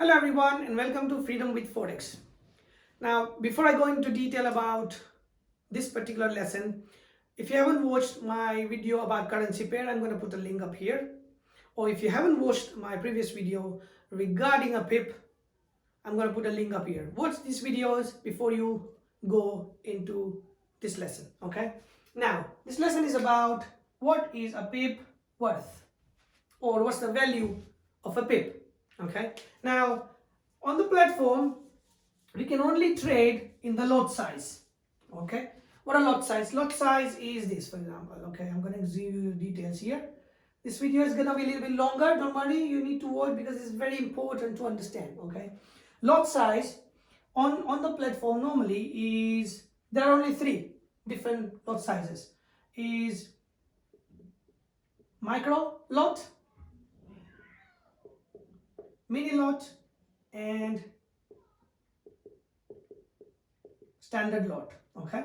Hello everyone and welcome to Freedom with Forex. Now, before I go into detail about this particular lesson, if you haven't watched my video about currency pair, I'm going to put a link up here. Or if you haven't watched my previous video regarding a pip, I'm going to put a link up here. Watch these videos before you go into this lesson, okay? Now, this lesson is about what is a pip worth, or what's the value of a pip, okay? Now, on the platform, we can only trade in the lot size, okay? What a lot size? Lot size is this, for example, okay? I'm going to give you details here. This video is going to be a little bit longer. Don't worry, you need to watch because it's very important to understand, okay? Lot size on the platform normally is, there are only three different lot sizes. Is micro lot, mini lot, and standard lot, okay?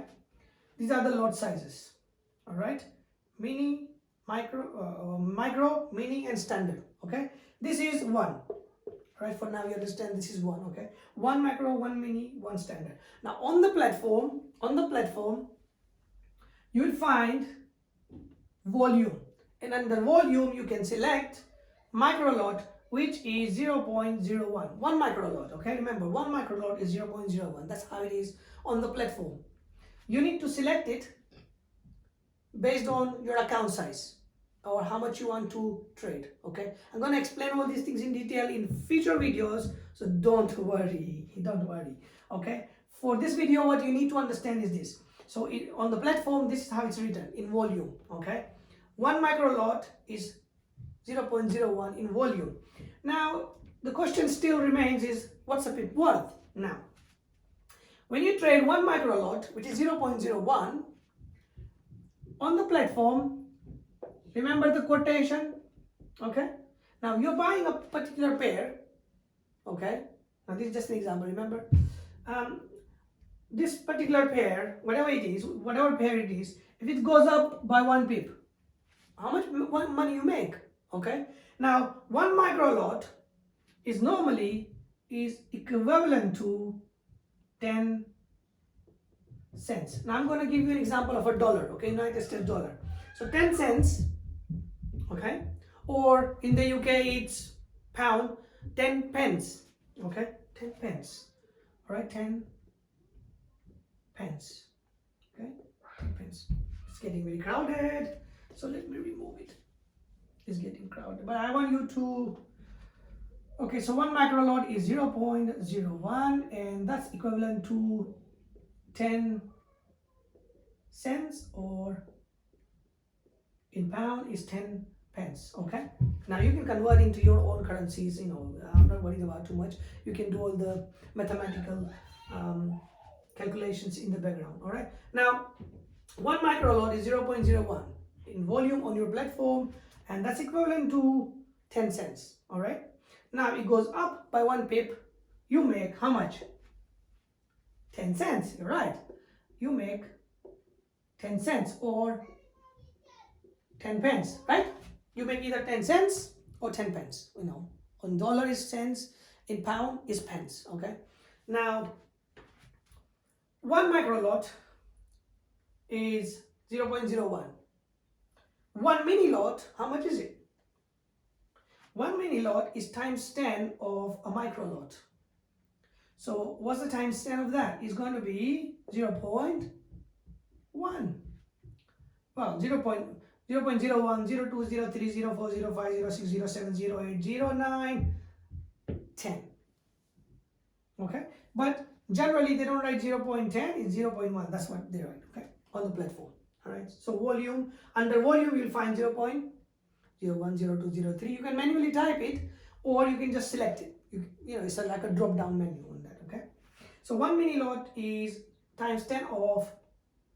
These are the lot sizes, all right? Mini, micro, mini, and standard, okay? This is one, right? For now, you understand this is one, okay? One micro, one mini, one standard. Now, on the platform, you will find volume, and under volume, you can select micro lot, which is 0.01, one micro lot, okay? Remember, one micro lot is 0.01. That's how it is on the platform. You need to select it based on your account size or how much you want to trade, okay? I'm going to explain all these things in detail in future videos, so don't worry, okay? For this video, what you need to understand is this. So on the platform, this is how it's written in volume, okay? One micro lot is 0.01 in volume. Now, the question still remains is, what's a pip worth? Now, when you trade one micro lot, which is 0.01, on the platform, remember the quotation, okay? Now, you're buying a particular pair, okay? Now, this is just an example, remember? This particular pair, whatever pair it is, if it goes up by one pip, how much money you make, okay? Now, one micro lot is normally equivalent to 10 cents. Now, I'm going to give you an example of a dollar, okay? United States dollar. So 10 cents, okay? Or in the UK, it's pound, 10 pence, okay? 10 pence, all right? 10 pence, okay? 10 pence. It's getting very crowded, so let me remove it. It's getting crowded, but I want you to, okay, so one micro lot is 0.01, and that's equivalent to 10 cents, or in pound is 10 pence, okay? Now you can convert into your own currencies, you know, I'm not worried about too much. You can do all the mathematical calculations in the background, all right? Now, one micro lot is 0.01 in volume on your platform, and that's equivalent to 10 cents, all right? Now, it goes up by one pip, you make how much? 10 cents, you're right. You make 10 cents or 10 pence, right? You make either 10 cents or 10 pence, you know. On dollar is cents, in pound is pence, okay? Now, one micro lot is 0.01. One mini lot, how much is it? One mini lot is times 10 of a micro lot. So what's the times 10 of that? It's going to be 0.1. Well, 0.01, 02, 03, 04, 05, 06, 07, 08, 09, 10. Okay? But generally they don't write 0.10, it's 0.1. That's what they write, okay? On the platform. Alright? So volume, under volume you'll find 0.01, 02, 03. You can manually type it, or you can just select it. You know, it's like a drop down menu on that, okay? So one mini lot is times 10 of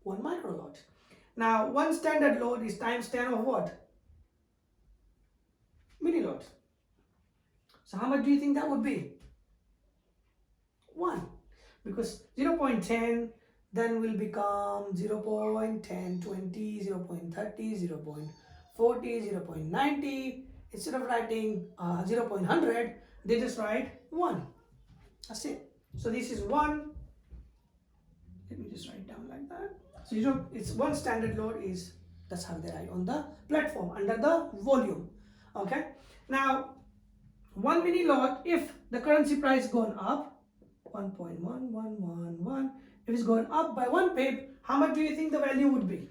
one micro lot. Now, one standard lot is times 10 of what? Mini lot. So how much do you think that would be? 1. Because 0.10 then will become 0.10, 20, 0.30, 0.40, 0.90. Instead of writing 0.100, they just write 1. That's it. So this is 1. Let me just write down like that. So you know, it's 1 standard lot is, that's how they write on the platform under the volume. Okay. Now 1 mini lot, if the currency price gone up 1.1111, if it's going up by 1 pip, how much do you think the value would be?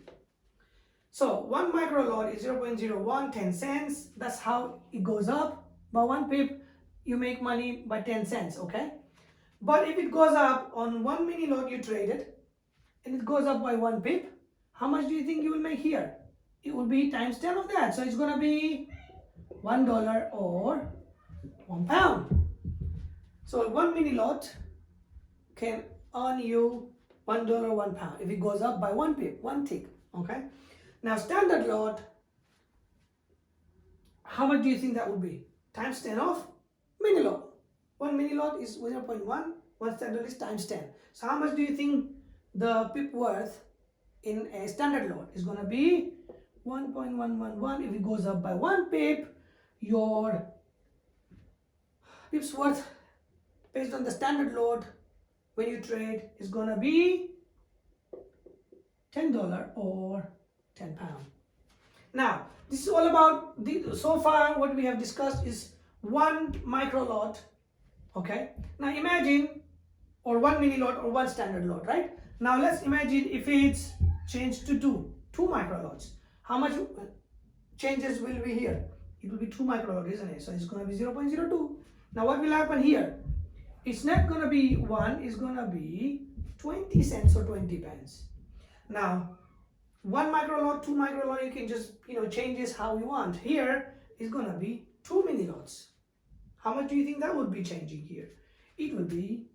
So 1 micro lot is 0.01, 10 cents. That's how it goes up by 1 pip. You make money by 10 cents. Okay. But if it goes up on 1 mini lot you traded and it goes up by 1 pip, how much do you think you will make here? It will be times 10 of that. So it's going to be $1 or £1. So 1 mini lot can earn you $1 or £1 if it goes up by 1 pip, 1 tick. Okay. Now standard lot, how much do you think that would be? Times 10 of mini lot. 1 mini lot is 0.1, 1 standard is times 10. So how much do you think the pip worth in a standard lot is going to be? 1.111. If it goes up by 1 pip, your pips worth based on the standard lot when you trade is going to be $10 or £10. Now this is all about so far what we have discussed is 1 micro lot. Okay, now imagine, or 1 mini lot or 1 standard lot, right? Now let's imagine if it's changed to 2 micro lots. How much changes will be here? It will be 2 micro lot, isn't it? So it's going to be 0.02. Now what will happen here? It's not going to be 1, it's going to be 20 cents or 20 pence. Now 1 micro lot, 2 micro lot, you can just, change this how you want. Here is going to be 2 mini lots. How much do you think that would be changing here? It will be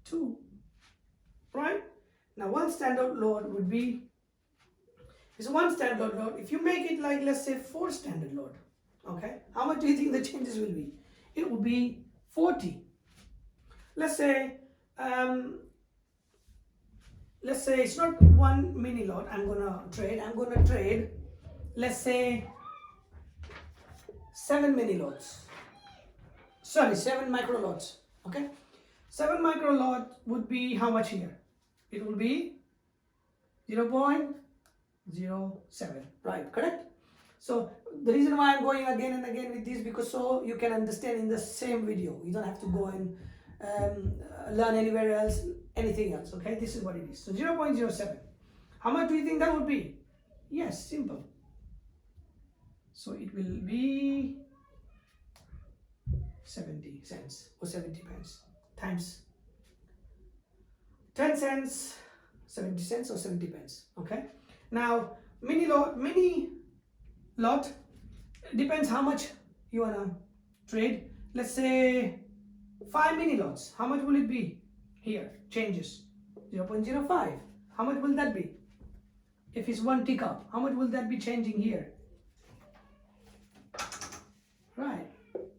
2, right? Now 1 standard lot would be, it's 1 standard lot. If you make it like, let's say 4 standard lot, okay? How much do you think the changes will be? It will be 40. Let's say it's not 1 mini lot I'm gonna trade, let's say 7 mini lots. Sorry, 7 micro lots. Okay, 7 micro lot would be how much here? It will be 0.07, right? Correct. So the reason why I'm going again and again with this, because so you can understand in the same video. You don't have to go and learn anywhere else, anything else. Okay, this is what it is. So 0.07. How much do you think that would be? Yes, simple. So it will be 70 cents or 70 pence times 10 cents, 70 cents or 70 pence. Okay. Now mini lot depends how much you wanna trade. Let's say 5 mini lots. How much will it be here? Changes 0.05. How much will that be? If it's 1 tick up, how much will that be changing here? Right,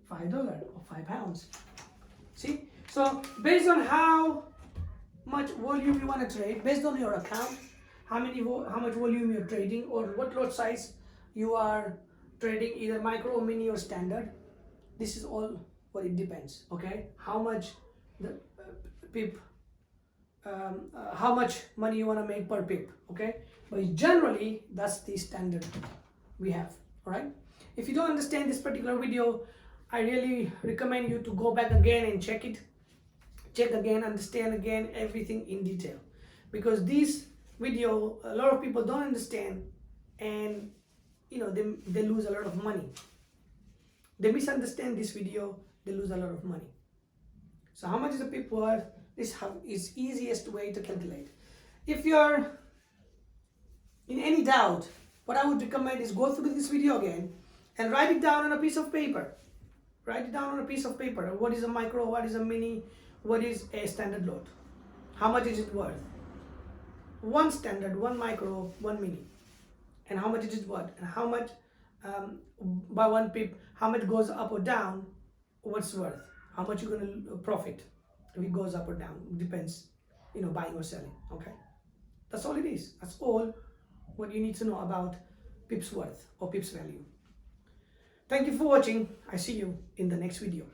$5 or £5. See, so based on how much volume you want to trade, based on your account, how much volume you're trading, or what lot size you are trading, either micro or mini or standard, this is all what it depends. Okay, how much the pip, how much money you want to make per pip. Okay, but generally that's the standard we have. All right. If you don't understand this particular video, I really recommend you to go back again and check again, understand again everything in detail, because this video a lot of people don't understand, and they lose a lot of money. They misunderstand this video, they lose a lot of money. So how much is a pip worth? This is easiest way to calculate. If you're in any doubt, what I would recommend is go through this video again and write it down on a piece of paper. Write it down on a piece of paper. What is a micro? What is a mini? What is a standard lot? How much is it worth? 1 standard, 1 micro, 1 mini. And how much is it worth? And how much by 1 pip, how much goes up or down? What's worth? How much you're going to profit if it goes up or down? It depends, buying or selling. Okay, that's all it is. That's all what you need to know about pips worth or pips value. Thank you for watching. I see you in the next video.